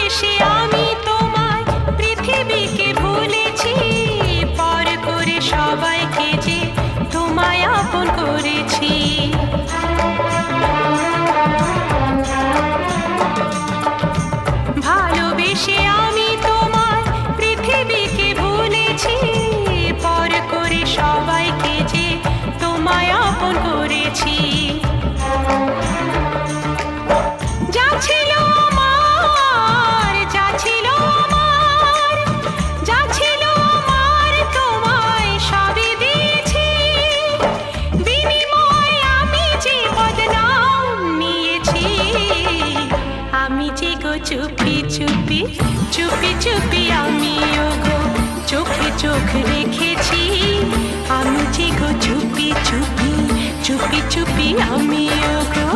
ভালোবেসে আমি তোমায় পৃথিবীকে ভুলেছি, পর করে সবাইকে যে তোমায় আপন করেছি। ভালোবেসে আমি তোমায় পৃথিবীকে ভুলেছি, পর করে সবাইকে যে তোমায় আপন করেছি। যা ছিল আমার, যা ছিল আমার, যা ছিল আমার তোমায় সবই দিয়েছি। বিনিময়ে আমি যে বদনাম নিয়েছি, আমি যে গো চুপি চুপি চুপি চুপি আমিও গো চোখে চোখ রেখেছি। আমি যে গো চুপি চুপি চুপি চুপি আমিও গো